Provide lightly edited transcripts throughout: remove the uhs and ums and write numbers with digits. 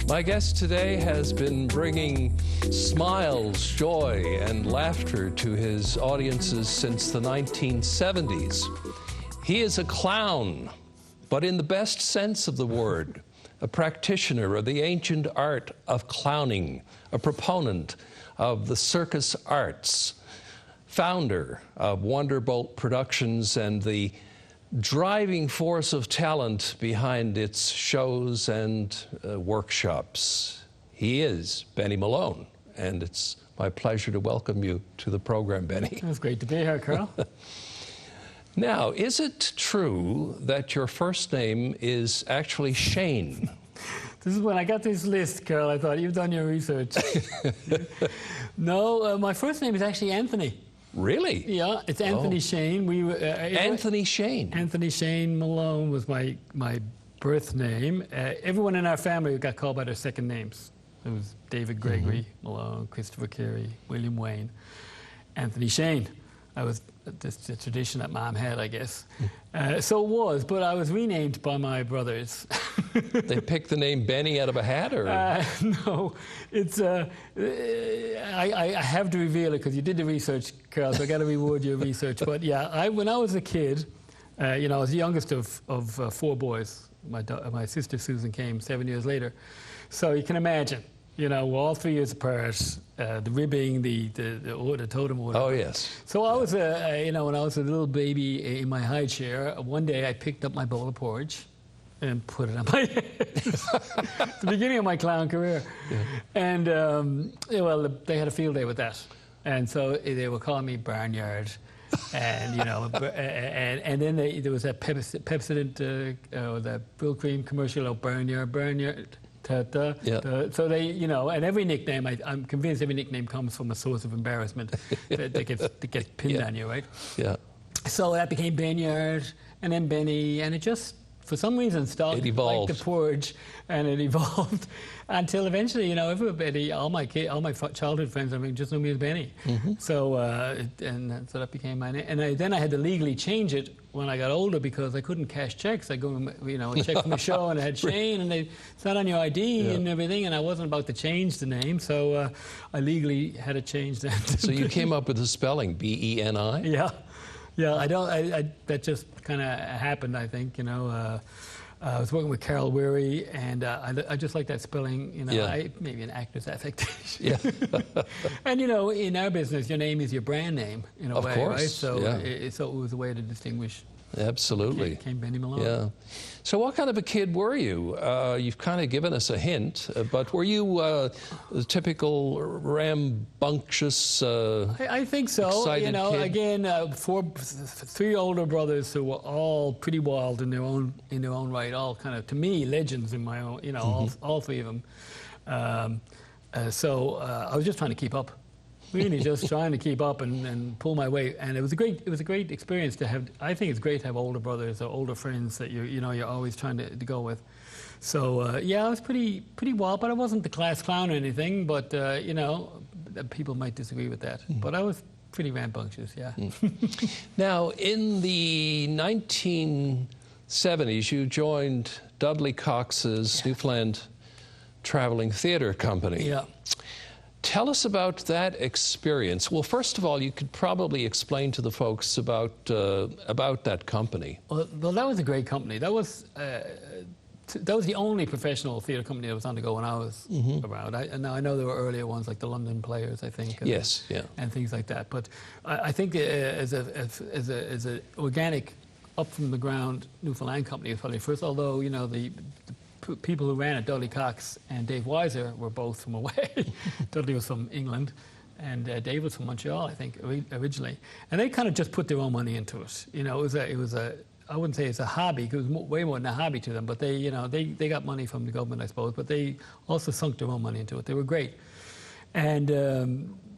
My guest today has been bringing smiles, joy, and laughter to his audiences since the 1970s. He is a clown, but in the best sense of the word, a practitioner of the ancient art of clowning, a proponent of the circus arts, founder of Wonderbolt Productions, and the driving force of talent behind its shows and workshops. He is Beni Malone, and it's my pleasure to welcome you to the program, Beni. It's great to be here, Karl. Now, is it true that your first name is actually Shane? This is when I got this list, Karl, I thought, you've done your research. No, my first name is actually Anthony. Really? Yeah, it's Anthony Shane. Anthony Shane. Anthony Shane Malone was my birth name. Everyone in our family got called by their second names. It was David Gregory Malone, Christopher Carey, William Wayne, Anthony Shane. I was the tradition that Mom had, I guess. So it was, but I was renamed by my brothers. They picked the name Beni out of a hat, or? No, it's. I have to reveal it because you did the research, Karl. So I got to reward your research. But yeah, when I was a kid, I was the youngest of four boys. My sister Susan came 7 years later, so you can imagine. We're all 3 years apart. The ribbing, the totem order. Oh yes. So I was when I was a little baby in my high chair, one day I picked up my bowl of porridge and put it on my head. The beginning of my clown career. Yeah. And they had a field day with that, and so they were calling me Barnyard. And and then there was that Pepsodent, the Bill Cream commercial of Barnyard. Yeah. So they, and every nickname, I'm convinced every nickname comes from a source of embarrassment that gets pinned on you, right? Yeah. So that became Barnyard, and then Beni, and it just, for some reason, started like the porridge, and it evolved until eventually, everybody, all my childhood friends, just knew me as Beni. So so that became my name. And then I had to legally change it when I got older because I couldn't cash checks. I go, a check from the show, and it had Shane, and it's not on your ID and everything, and I wasn't about to change the name, so I legally had to change that. So you came up with the spelling, B-E-N-I? Yeah. Yeah, that just kind of happened, I think, I was working with Karl Wells, and I just like that spelling, maybe an actor's affectation. Yeah. And, in our business, your name is your brand name, in a way, course. Right? So, so it was a way to distinguish. Absolutely. Became Beni Malone. Yeah. So what kind of a kid were you? You've kind of given us a hint, but were you a typical rambunctious, I think so. Excited kid? Again, three older brothers who were all pretty wild in their own right, all kind of, to me, legends in my own, all three of them. So I was just trying to keep up. Really just trying to keep up and pull my weight, and it was a great experience to have. I think it's great to have older brothers or older friends that you're always trying to go with. So I was pretty wild, but I wasn't the class clown or anything. But people might disagree with that. But I was pretty rambunctious, yeah. Now, in the 1970s, you joined Dudley Cox's Newfoundland Traveling Theatre Company. Yeah. Tell us about that experience. Well, first of all, you could probably explain to the folks about that company. Well, that was a great company. That was the only professional theatre company that was on the go when I was around. Now I know there were earlier ones like the London Players, I think. And things like that. But I think as a organic, up from the ground Newfoundland company was probably first. Although the people who ran it, Dudley Cox and Dave Weiser, were both from away. Dudley was from England, and Dave was from Montreal, I think, originally. And they kind of just put their own money into it. It was a I wouldn't say it's a hobby, because it was way more than a hobby to them. But they got money from the government, I suppose. But they also sunk their own money into it. They were great, and a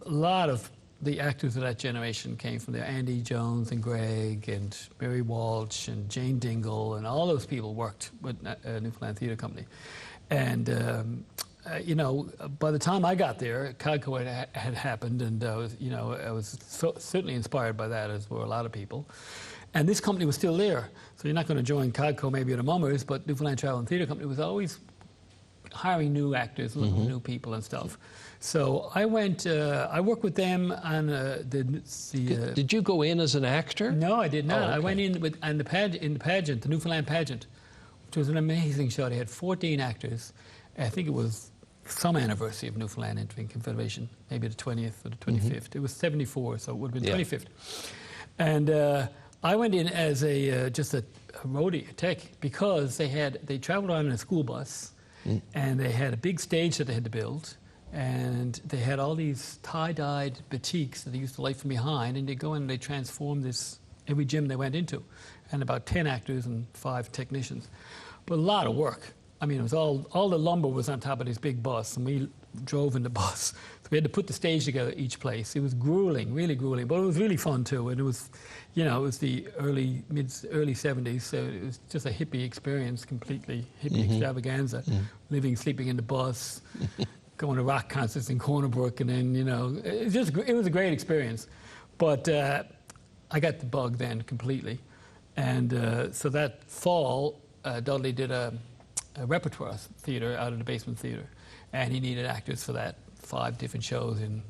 lot of the actors of that generation came from there. Andy Jones and Greg and Mary Walsh and Jane Dingle, and all those people worked with Newfoundland Theatre Company. And by the time I got there, Codco had happened, and I was certainly inspired by that, as were a lot of people. And this company was still there, so you're not going to join Codco maybe at a Mummers, but Newfoundland Travel and Theatre Company was always hiring new actors, looking for new people and stuff. So I went. I worked with them on the. Did you go in as an actor? No, I did not. Oh, okay. I went in in the pageant, the Newfoundland pageant, which was an amazing show. They had 14 actors. I think it was some anniversary of Newfoundland entering Confederation, maybe the 20th or the 25th. It was 74, so it would have been 25th. And I went in as just a roadie, a tech, because they traveled on in a school bus, and they had a big stage that they had to build, and they had all these tie-dyed batiks that they used to light from behind, and they go in and they transform this every gym they went into, and about 10 actors and 5 technicians. But a lot of work. I mean, it was all the lumber was on top of this big bus, and we drove in the bus. So we had to put the stage together each place. It was grueling, really grueling, but it was really fun too. And it was, you know, it was the early 70s, so it was just a hippie experience, completely hippie extravaganza, sleeping in the bus, going to rock concerts in Corner Brook, and then, you know, it was a great experience. But I got the bug then completely. And so that fall, Dudley did a repertoire theater out of the basement theater, and he needed actors for that, 5 different shows in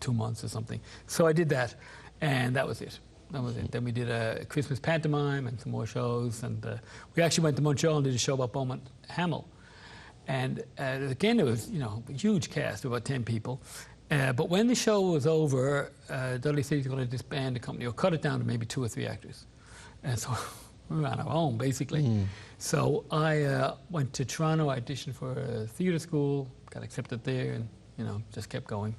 2 months or something. So I did that, and that was it. Then we did a Christmas pantomime and some more shows, and we actually went to Montreal and did a show about Beaumont Hamel. And again, there was, you know, a huge cast of about 10 people. But when the show was over, Dudley said he's going to disband the company or cut it down to maybe 2 or 3 actors. And so we were on our own, basically. So I went to Toronto, auditioned for a theatre school, got accepted there, and, you know, just kept going.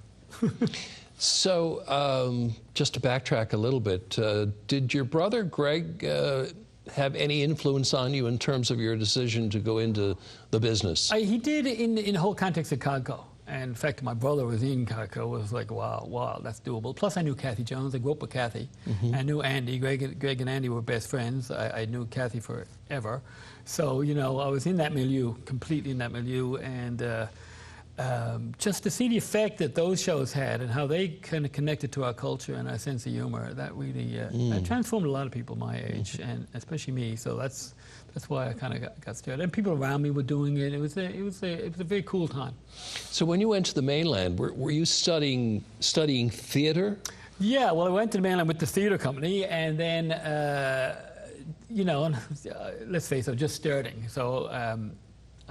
So just to backtrack a little bit, did your brother Greg have any influence on you in terms of your decision to go into the business? He did in the whole context of Codco. And in fact, my brother was in Codco. It was like, wow, that's doable. Plus, I knew Kathy Jones. I grew up with Kathy. I knew Andy. Greg and Andy were best friends. I knew Kathy forever. So, you know, I was in that milieu, completely in that milieu. And just to see the effect that those shows had and how they kind of connected to our culture and our sense of humor, that really that transformed a lot of people my age, and especially me. So that's why I kind of got started. And people around me were doing it. It was a very cool time. So when you went to the mainland, were you studying theater? Yeah, well, I went to the mainland with the theater company, and then you know, let's face it, just starting. So.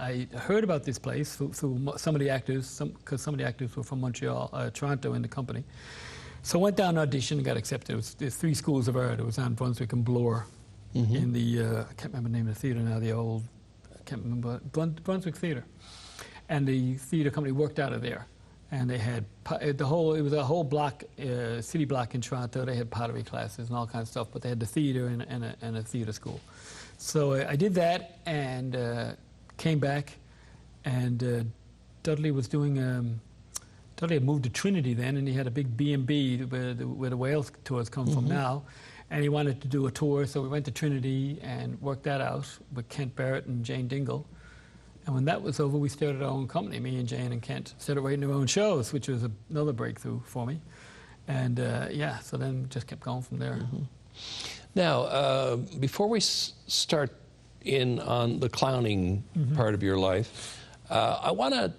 I heard about this place through some of the actors, because some of the actors were from Montreal, Toronto in the company. So I went down and auditioned and got accepted. There's 3 schools of art. It was on Brunswick and Bloor in the, I can't remember the name of the theatre now, I can't remember, Brunswick Theatre. And the theatre company worked out of there. And they had it was a whole block, city block in Toronto. They had pottery classes and all kinds of stuff, but they had the theatre and a theatre school. So I did that, and came back, and Dudley was doing. Dudley had moved to Trinity then, and he had a big B&B where the Wales tours come from now, and he wanted to do a tour, so we went to Trinity and worked that out with Kent Barrett and Jane Dingle. And when that was over, we started our own company. Me and Jane and Kent started writing our own shows, which was another breakthrough for me. And yeah, so then just kept going from there. Now, before we start in on the clowning part of your life, I want to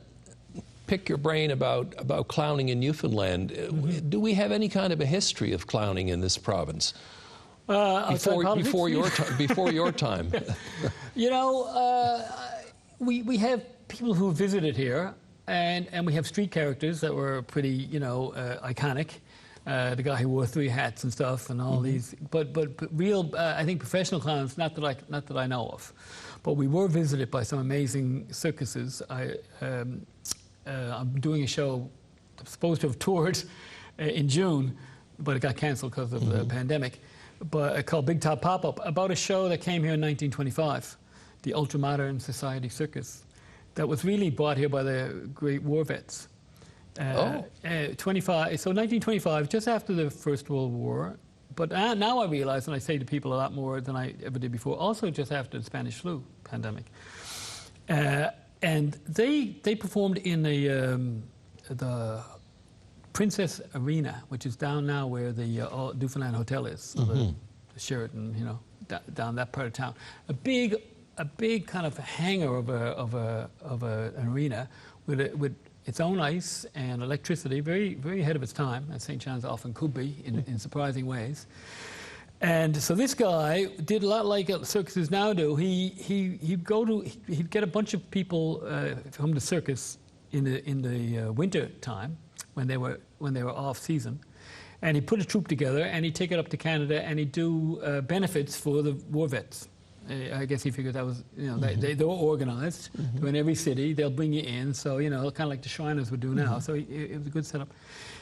pick your brain about clowning in Newfoundland. Do we have any kind of a history of clowning in this province? Before your time. You know, we have people who visited here, and we have street characters that were pretty, you know, iconic. The guy who wore 3 hats and stuff, and all these, but real, I think professional clowns, not that I know of, but we were visited by some amazing circuses. I'm doing a show, supposed to have toured in June, but it got canceled because of the pandemic. But called Big Top Pop-Up, about a show that came here in 1925, the Ultramodern Society Circus, that was really brought here by the great war vets. 1925, just after the First World War. But now I realize, and I say to people a lot more than I ever did before, also just after the Spanish flu pandemic. And they performed in the Princess Arena, which is down now where the Newfoundland Hotel is, so the Sheraton, you know, down that part of town. A big a big kind of hangar of an arena with its own ice and electricity, very, very ahead of its time, as St. John's often could be in surprising ways. And so this guy did a lot like circuses now do. He'd get a bunch of people from the circus in the winter time when they were off season, and he'd put a troupe together and he'd take it up to Canada and he'd do benefits for the war vets. I guess he figured that was, they were organized. In every city they'll bring you in, so kind of like the Shriners would do now. So it was a good setup.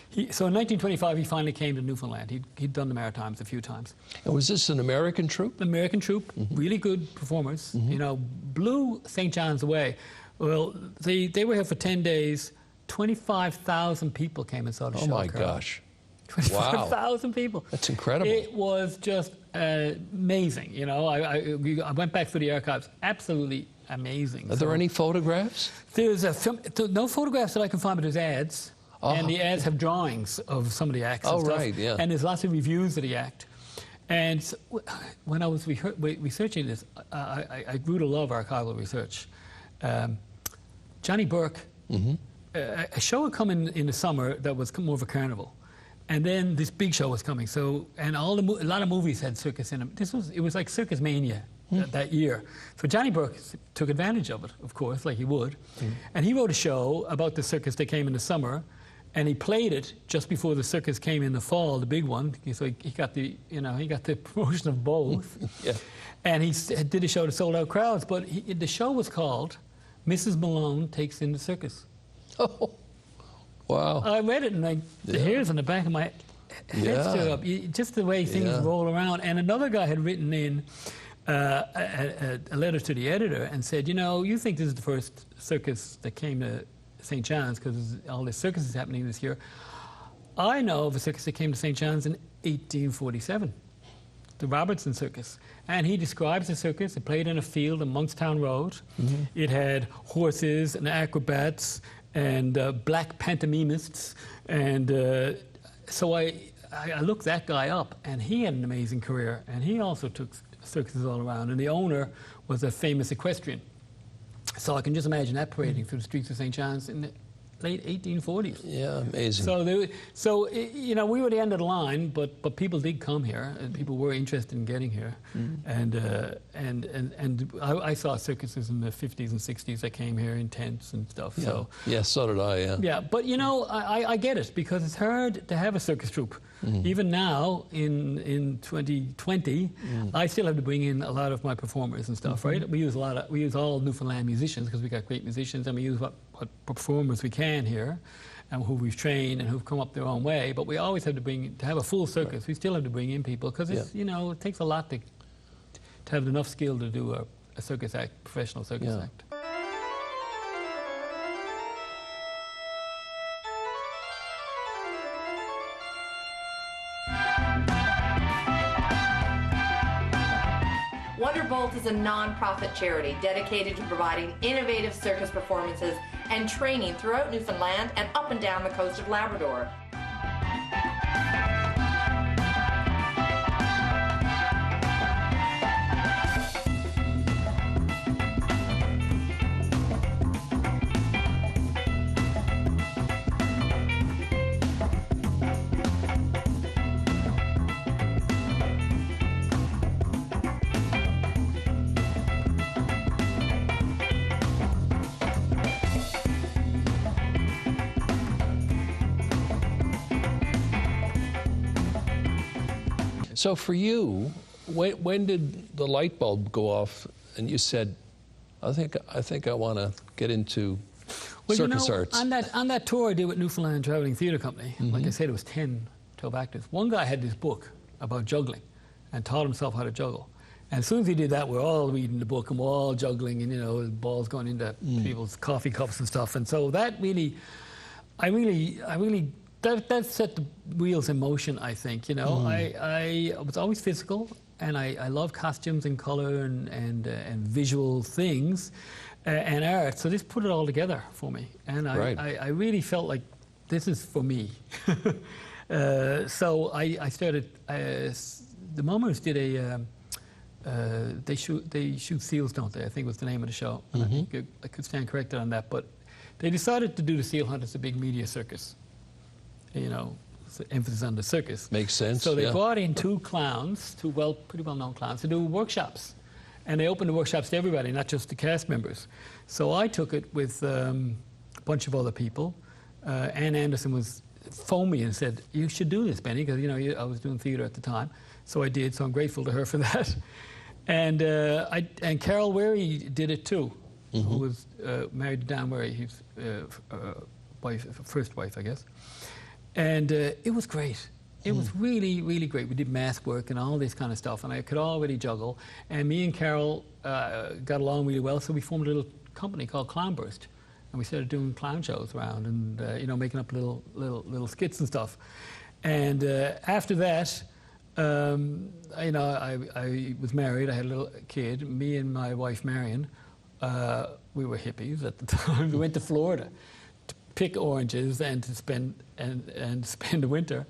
So in 1925, he finally came to Newfoundland. He'd done the Maritimes a few times. And was this an American troupe? American troupe, really good performers. Blew St. John's away. Well, they were here for 10 days. 25,000 people came and saw the show. Oh my gosh! 25,000 people. That's incredible. It was just amazing. I went back through the archives. Absolutely amazing. Are there any photographs? There's no photographs that I can find, but there's ads. And the ads have drawings of some of the acts and stuff. Right, yeah. And there's lots of reviews of the act. And when I was researching this, I grew to love archival research. Johnny Burke, a show had come in the summer that was more of a carnival. And then this big show was coming. So, and a lot of movies had circus in them. It was like Circus Mania that year. So Johnny Burke took advantage of it, of course, like he would. And he wrote a show about the circus that came in the summer. And he played it just before the circus came in the fall, the big one. So he got the promotion of both. Yeah. And he did a show to sold out crowds. But the show was called Mrs. Malone Takes in the Circus. Oh, wow! I read it, and the hairs on the back of my head stood up. Just the way things roll around. And another guy had written in a letter to the editor and said, you think this is the first circus that came to St. John's because all this circus is happening this year. I know of a circus that came to St. John's in 1847, the Robertson Circus. And he describes the circus. It played in a field on Monkstown Road. It had horses and acrobats and black pantomimists. And so I looked that guy up, and he had an amazing career. And he also took circuses all around. And the owner was a famous equestrian. So I can just imagine that parading through the streets of St. John's in the late 1840s. Yeah, amazing. So we were the end of the line, but people did come here, and people were interested in getting here. And I saw circuses in the 50s and 60s that came here in tents and stuff. Yeah, so did I. Yeah. Yeah, but I get it, because it's hard to have a circus troupe. Even now in 2020, I still have to bring in a lot of my performers and stuff, right? We use all Newfoundland musicians because we got great musicians, and we use what performers we can here, and who we've trained and who've come up their own way. But we always have to have a full circus. Right. We still have to bring in people because it's it takes a lot to have enough skill to do a circus act, professional circus act. Wonderbolt is a non-profit charity dedicated to providing innovative circus performances and training throughout Newfoundland and up and down the coast of Labrador. So for you, when did the light bulb go off and you said, I think I want to get into circus arts? On that tour I did with Newfoundland Traveling Theatre Company, like I said, it was 10, 12 actors. One guy had this book about juggling and taught himself how to juggle. And as soon as he did that, we're all reading the book and we're all juggling, and balls going into people's coffee cups and stuff. And so that really, that set the wheels in motion, I think. I was always physical, and I love costumes and color and visual things and art. So this put it all together for me, and I really felt like this is for me. So I started. The Mamas did they shoot seals, don't they? I think was the name of the show. And I think I could stand corrected on that, but they decided to do the seal hunt as a big media circus. You know, emphasis on the circus. Makes sense. So they brought in two clowns, pretty well-known clowns, to do workshops, and they opened the workshops to everybody, not just the cast members. So I took it with a bunch of other people. Ann Anderson phoned me and said, "You should do this, Benny," because I was doing theater at the time. So I did. So I'm grateful to her for that. And Karl Wells did it too, who was married to Dan Wherry, his first wife, I guess. And it was great. It was really, really great. We did mask work and all this kind of stuff, and I could already juggle. And me and Karl got along really well, so we formed a little company called Clownburst, and we started doing clown shows around, and making up little skits and stuff. And after that, I was married. I had a little kid. Me and my wife Marion, we were hippies at the time. We went to Florida to pick oranges and to spend the winter.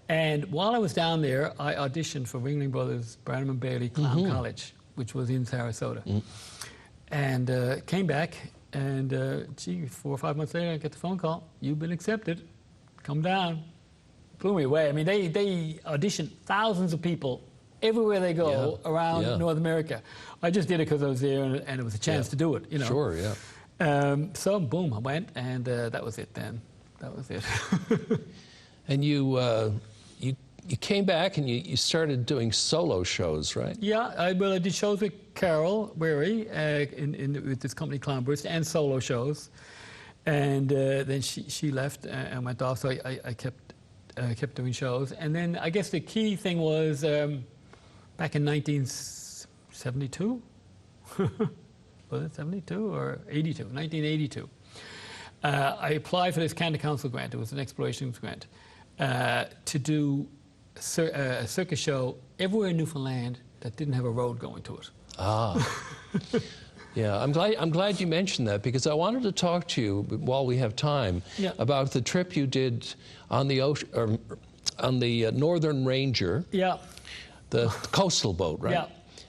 And while I was down there, I auditioned for Ringling Brothers' Branham and Bailey Clown College, which was in Sarasota. And came back, and 4 or 5 months later, I get the phone call. "You've been accepted. Come down." Blew me away. I mean, they audition thousands of people everywhere they go around North America. I just did it because I was there, and it was a chance to do it. Sure, yeah. So boom, I went, and that was it then. That was it. And you came back and you started doing solo shows, right? Yeah, I did shows with Karl Wells with this company Clownburst, and solo shows. And then she left and went off, so I kept doing shows. And then I guess the key thing was back in 1972, was it 72 or 82? 1982. I applied for this Canada Council grant. It was an exploration grant to do a circus show everywhere in Newfoundland that didn't have a road going to it. Yeah, I'm glad you mentioned that, because I wanted to talk to you while we have time about the trip you did on the ocean, on the Northern Ranger. Yeah. The coastal boat, right? Yeah.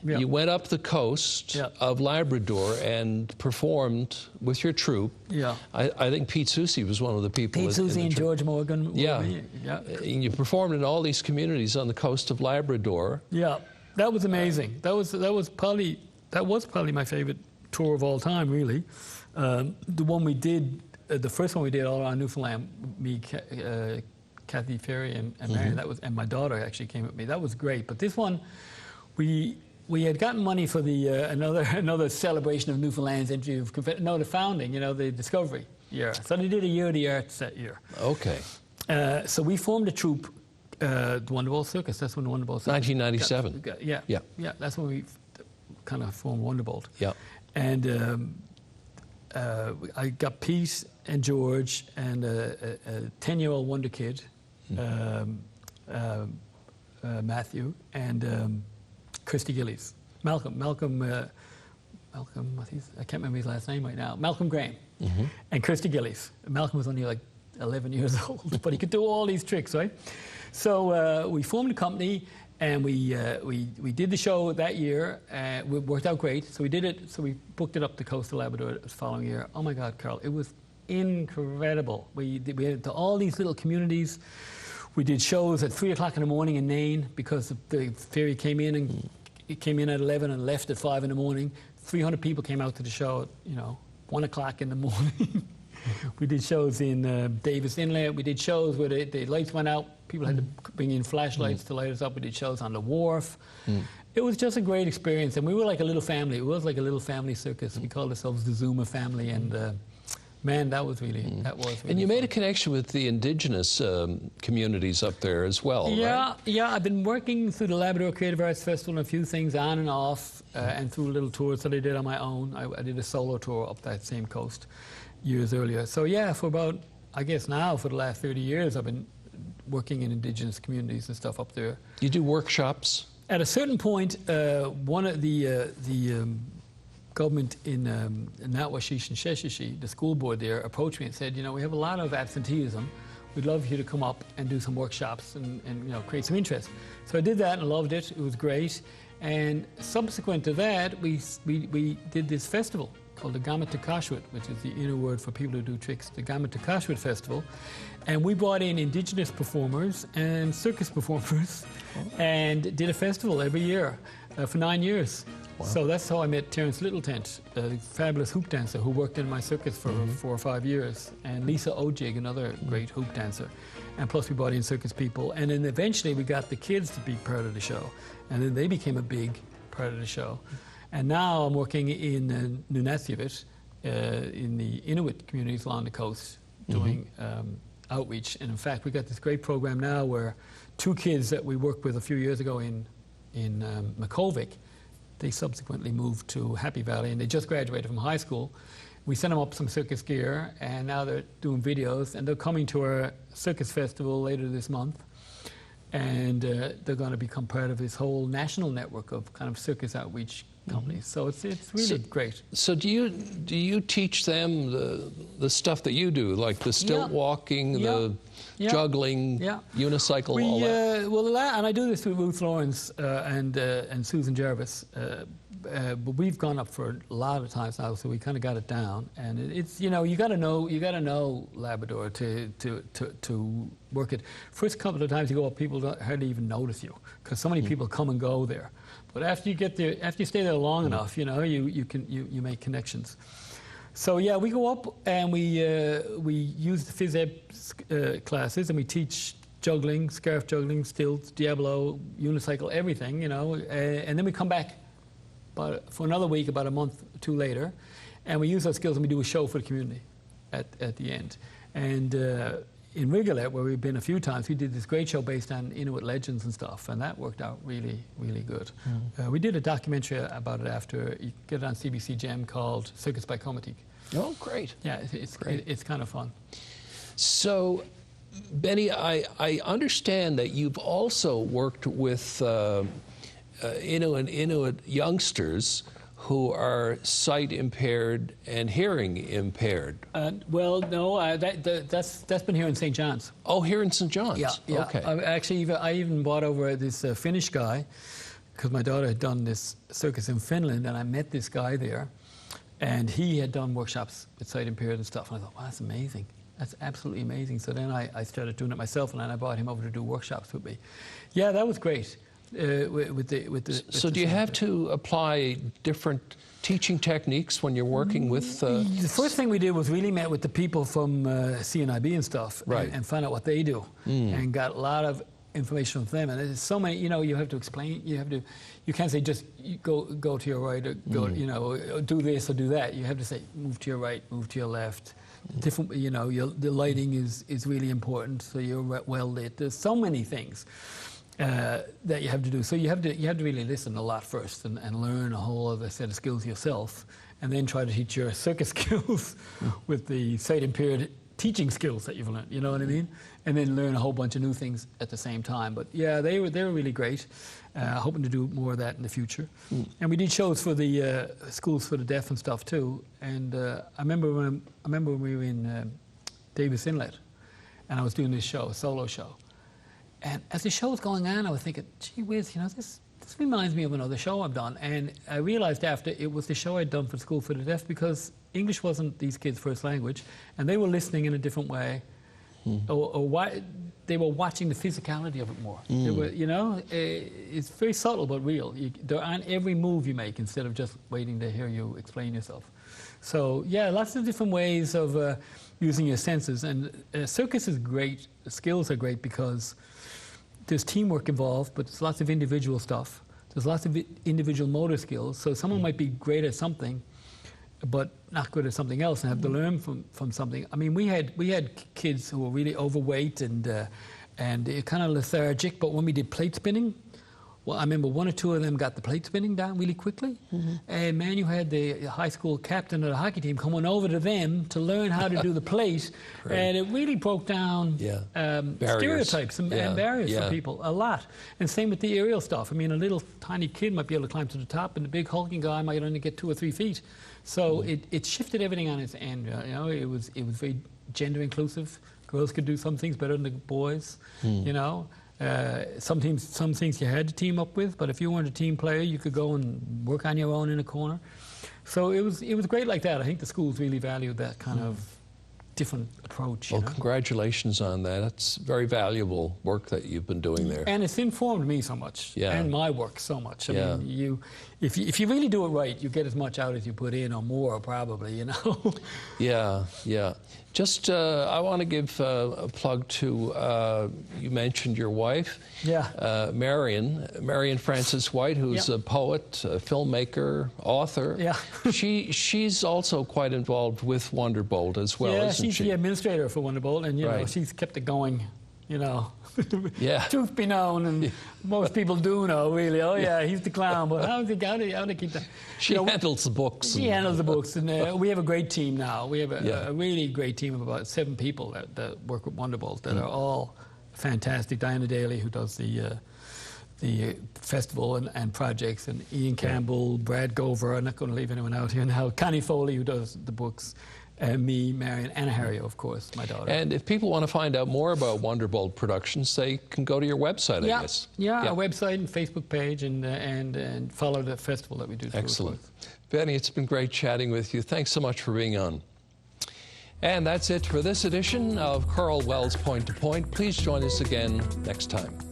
Yeah. You went up the coast of Labrador and performed with your troupe. Yeah. I think Pete Soucy was one of the people. Pete Soucy and George Morgan. Yeah. And you performed in all these communities on the coast of Labrador. Yeah, that was amazing. That was probably my favorite tour of all time, really. The one we did, the first one we did all around Newfoundland, me, Kathy Ferry, and Marion. And my daughter actually came with me. That was great. But this one, we had gotten money for the another celebration of Newfoundland's entry of the founding, the discovery year. So they did a year of the arts that year. Okay. So we formed a troupe, the Wonderbolt Circus. That's when the Wonderbolt Circus. 1997. Yeah. That's when we kind of formed Wonderbolt. Yeah. And I got Pete and George and a 10-year-old wonder kid, Matthew, and Christy Gillies. Malcolm, I can't remember his last name right now. Malcolm Graham and Christy Gillies. Malcolm was only like 11 years old, but he could do all these tricks, right? So we formed a company, and we did the show that year. It worked out great. So we did it. So we booked it up the coast of Labrador the following year. Oh my God, Karl, it was incredible. We had to all these little communities. We did shows at 3 o'clock in the morning in Nain, because the ferry came in, and it came in at 11 and left at 5 in the morning. 300 people came out to the show at 1 o'clock in the morning. We did shows in Davis Inlet. We did shows where the lights went out. People had to bring in flashlights to light us up. We did shows on the wharf. It was just a great experience, and we were like a little family. It was like a little family circus. We called ourselves the Zuma family, and man, that was really And you made a connection with the indigenous communities up there as well, right? Yeah. I've been working through the Labrador Creative Arts Festival and a few things on and off, and through little tours that I did on my own. I did a solo tour up that same coast years earlier. So yeah, for about, I guess now, for the last 30 years, I've been working in indigenous communities and stuff up there. You do workshops? At a certain point, one of the government in Natwashish and Sheshashi, the school board there, approached me and said, we have a lot of absenteeism. We'd love you to come up and do some workshops and create some interest. So I did that and loved it. It was great. And subsequent to that, we did this festival called the Gamut Takashwit, which is the inner word for people who do tricks, the Gamut Takashwit Festival. And we brought in indigenous performers and circus performers and did a festival every year for 9 years. Wow. So that's how I met Terence Littletent, the fabulous hoop dancer who worked in my circus for 4 or 5 years, and Lisa Ojig, another great hoop dancer. And plus we brought in circus people. And then eventually we got the kids to be part of the show. And then they became a big part of the show. And now I'm working in Nunatsiavut, in the Inuit communities along the coast, doing outreach. And in fact, we got this great program now where 2 kids that we worked with a few years ago in Makovic, they subsequently moved to Happy Valley, and they just graduated from high school. We sent them up some circus gear, and now they're doing videos, and they're coming to our circus festival later this month. And they're going to become part of this whole national network of kind of circus outreach companies. So it's really great. So do you teach them the stuff that you do, like the stilt walking, the juggling, unicycle, all that? Well, and I do this with Ruth Lawrence and Susan Jarvis. But we've gone up for a lot of times now, so we kind of got it down. And it's you got to know Labrador to work it. First couple of times you go up, people don't hardly even notice you because so many people come and go there. But after you get there, after you stay there long enough, you you make connections. So yeah, we go up and we use the phys ed classes, and we teach juggling, scarf juggling, stilts, Diablo, unicycle, everything, and then we come back for another week, about a month or 2 later, and we use those skills and we do a show for the community at the end. And in Rigolet, where we've been a few times, we did this great show based on Inuit legends and stuff, and that worked out really, really good. We did a documentary about it after, you get it on CBC Gem, called Circus by Comatique. Oh, great. Yeah, it's great. It's kind of fun. So, Beni, I understand that you've also worked with Inuit youngsters who are sight impaired and hearing impaired. Well, no, that's been here in St. John's. Oh, here in St. John's? Yeah. Okay. I even brought over this Finnish guy because my daughter had done this circus in Finland, and I met this guy there, and he had done workshops with sight impaired and stuff, and I thought, wow, that's amazing. That's absolutely amazing. So then I started doing it myself, and then I brought him over to do workshops with me. Yeah, that was great. So do you have to apply different teaching techniques when you're working with... The first thing we did was really met with the people from CNIB and stuff, right, and find out what they do, and got a lot of information from them. And there's so many, you have to explain, you can't say just go to your right, or go, do this or do that. You have to say move to your right, move to your left. Different, the lighting is really important, so you're well lit. There's so many things that you have to do. So you have to really listen a lot first and learn a whole other set of skills yourself, and then try to teach your circus skills with the sight impaired teaching skills that you've learned. You know what I mean? And then learn a whole bunch of new things at the same time. But yeah, they were really great. Hoping to do more of that in the future. And we did shows for the schools for the deaf and stuff too. And I remember when we were in Davis Inlet, and I was doing this show, a solo show. And as the show was going on, I was thinking, gee whiz, this reminds me of another show I've done. And I realized after it was the show I'd done for School for the Deaf, because English wasn't these kids' first language, and they were listening in a different way, or why they were watching the physicality of it more. They were, it's very subtle but real. They're on every move you make instead of just waiting to hear you explain yourself. So yeah, lots of different ways of using your senses. And circus is great. The skills are great because there's teamwork involved, but there's lots of individual stuff. There's lots of individual motor skills. So someone might be great at something, but not good at something else, and have to learn from something. I mean, we had kids who were really overweight and kind of lethargic, but when we did plate spinning, well, I remember 1 or 2 of them got the plate spinning down really quickly. And man, you had the high school captain of the hockey team coming over to them to learn how to do the plate. And it really broke down stereotypes and barriers for people a lot. And same with the aerial stuff. I mean, a little tiny kid might be able to climb to the top, and the big hulking guy might only get 2 or 3 feet. So it shifted everything on its end. It was very gender inclusive. Girls could do some things better than the boys, Some things you had to team up with, but if you weren't a team player, you could go and work on your own in a corner. So it was great like that. I think the schools really valued that kind of different approach. Well, congratulations on that. It's very valuable work that you've been doing there. And it's informed me so much, and my work so much. I mean, if you really do it right, you get as much out as you put in, or more, probably, you know. Yeah. Just, I want to give a plug to, you mentioned your wife, Marion Frances White, who's a poet, a filmmaker, author. Yeah. She's also quite involved with Wonderbolt as well, isn't she's she? the administrator for Wonderbolt, and, you know, she's kept it going, you know. Truth be known, and most people do know, really. Oh, he's the clown, but how to keep that? She handles the books. She handles the books, and we have a great team now. We have a really great team of about 7 people that work with Wonderbolt that are all fantastic. Diana Daly, who does the festival and projects, and Ian Campbell, Brad Gover, I'm not going to leave anyone out here now, Connie Foley, who does the books, me, Marion, Anna Harrio, of course, my daughter. And if people want to find out more about Wonderbolt Productions, they can go to your website, I guess. Our website and Facebook page, and follow the festival that we do. Excellent. Beni, it's been great chatting with you. Thanks so much for being on. And that's it for this edition of Karl Wells Point to Point. Please join us again next time.